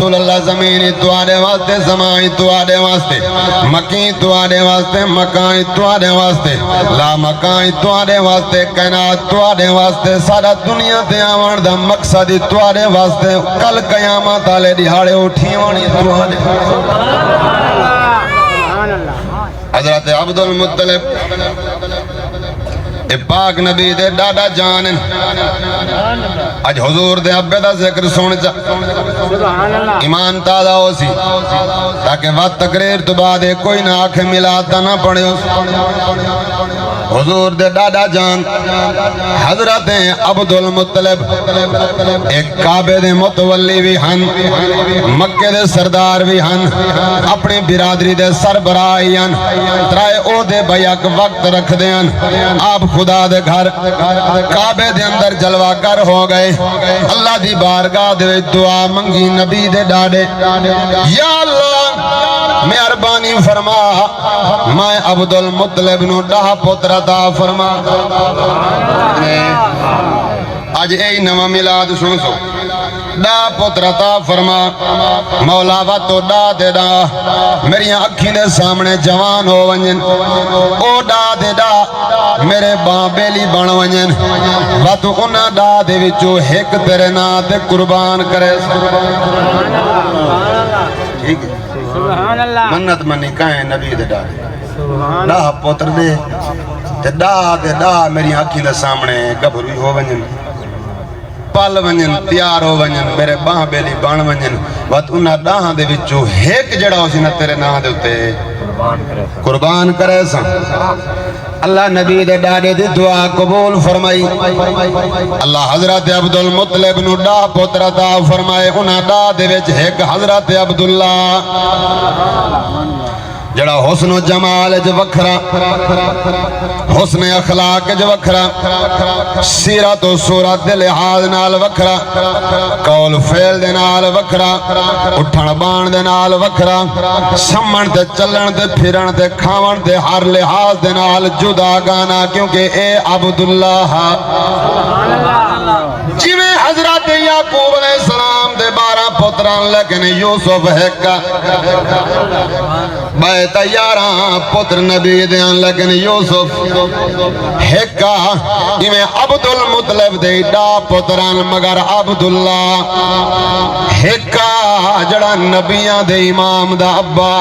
رسول اللہ زمین تواڈے واسطے، سمائی تواڈے واسطے، مکی تواڈے واسطے، مکان تواڈے واسطے، لا مکان تواڈے واسطے، کائنات تواڈے واسطے، سارا دنیا تے آون دا مقصد تواڈے واسطے، کل قیامت والے دیہاڑے اٹھی ہونی تواڈے۔ حضرت عبد المطلب اے پاک نبی دے ڈاڈا جان، اج حضور دے ابے دا ذکر سن جا ایمان تازہ ہو سی، تاکہ وقت تقریر تو بعد کوئی نہ آنکھ ملاتا نہ پڑے ہو۔ حضور دے ڈاڈا جان حضرت عبد المطلب ایک کعبے دے متولی بھی ہن، مکے دے سردار بھی ہن، اپنی برادری دے سربراہی ہن، ترائے او دے بیک وقت رکھ دے ہن۔ آپ خدا دے گھر کعبے دے اندر جلوہ گر ہو گئے، اللہ دی بارگاہ دے دعا منگی نبی دے ڈاڈے، یا اللہ مہربانی فرما میں عبد المطلب نو ڈاہ پتر عطا فرما۔ آج اے نواں میلاد سن سو، ڈا پتر عطا فرما مولا وا تو ڈا دے ڈا میری اکھیں دے سامنے جوان ہو ونجن، او ڈا دے ڈا میرے باں بیلی بن ونجن، وا تو انہاں ڈا دے وچوں ایک تیرے نام تے قربان کرے۔ ٹھیک ہے، منت منی کہیں نبی دے ڈا ڈا پتر دے تے ڈا دے ڈا میری اکھیں دے سامنے گبھروی ہو ونجن، پل ونجن، تیار ہو ونجن، میرے باں بیلی بن ونجن، وقت انہاں ڈاہاں دے وچوں ایک جڑا ہو سی نہ تیرے نام دے اتے قربان کرے سن۔ اللہ نبی دے ڈاڈے دی دعا قبول فرمائی، اللہ حضرت عبد المطلب نو ڈا پتر عطا فرمائے، انہاں ڈا دے وچ ایک حضرت عبداللہ جڑا حسن و جمال جو وکھرا، حسن اخلاق جو وکھرا، سیرت و صورت دے لحاظ نال وکھرا، قول فعل دے نال وکھرا، اٹھن بان دے نال وکھرا، سمن تے چلن تے پھرن تے کھاون تے ہر لحاظ دے نال جدا گانا، کیونکہ اے عبداللہ جی میں حضرت یعقوب علیہ السلام دے 12 پتران لیکن یوسف ہے کا بیت 11 پتر نبی دیاں لیکن یوسف ہے کا میں عبد المطلب دے ڈا پتران مگر عبداللہ ہے کا جڑا نبیاں دے امام دا ابا،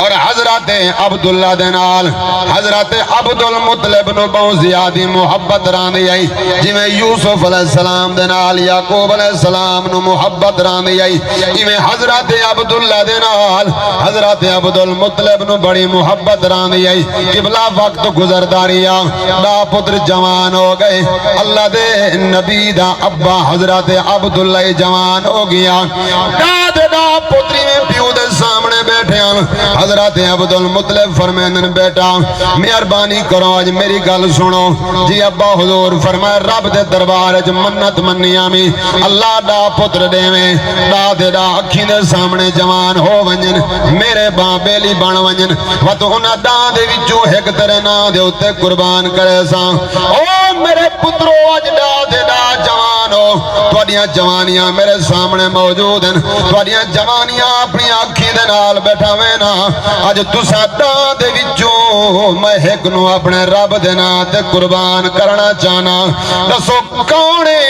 اور حضرت عبداللہ دے نال حضرت عبد المطلب نو بہت زیادی محبت راندی آئی، جی میں یوسف علیہ السلام دے نال یعقوب علیہ السلام نو محبت راندی آئی، میں حضرت عبداللہ دے نال حضرت عبد المطلب نو بڑی محبت راندی آئی۔ قبلہ وقت گزرداریا ڈا پتر جوان ہو گئے، اللہ دے نبی دا ابا حضرت عبداللہ جوان ہو گیا، ڈا پتری میں پیو دے سامنے بیٹھے ہیں، حضرت عبد المطلب فرمائن بیٹا مہربانی کرو آج میری گل سنو، جی ابا حضور فرمائے رب دے دربار جو منت منیا میں اللہ ڈا پتر دے میں ڈا دے ڈا اکھیں دے سامنے جوان ہو ونجن، میرے باں بیلی بن ونجن، و تو انہاں ڈا دے وچوں ایک تیرے نا دے اتے قربان کرے ساں۔ او میرے پترو آج ڈا دے ڈا جوان ہو، توڑیاں جوانیاں میرے سامنے موجود ہیں، توڑیاں جوانیاں اپنی آنکھیں دے نال بیٹھا وینا، آج تسا ڈا دے وچوں میں ایک نو اپنے رب دے نا تے قربان کرنا چاہنا، دسو کونے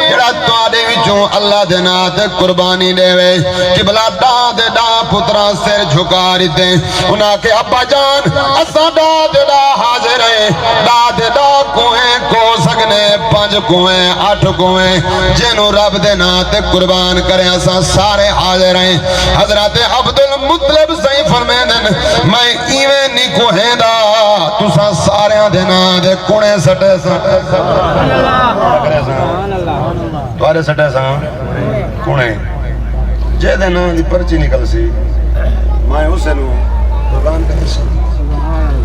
جڑا توڑے وچوں اللہ دے نا تے قربانی دے وے، قبلہ ڈا دے ڈا پتران سر جھکاری دیں، انہاں کے ابا جان اسا ڈا دے ڈا حاضر ہیں، ڈا دے ڈا کوہیں کو سکنے 5 کوہیں 8 کوہیں جنہوں رب دے نا تے قربان کریں، اسا سارے حاضر ہیں۔ حضرت عبد المطلب صحیح فرمائن میں ایویں نہیں کوہیں دا تسا سارے دے نا دے کونے سٹے سا توارے سٹے سا کونے جے دے نا دی پرچی نکل سی میں اسے نو قربان کرے سی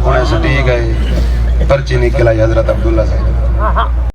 کونے سٹی گئے پرچی نکل آئی حضرت عبداللہ صاحب۔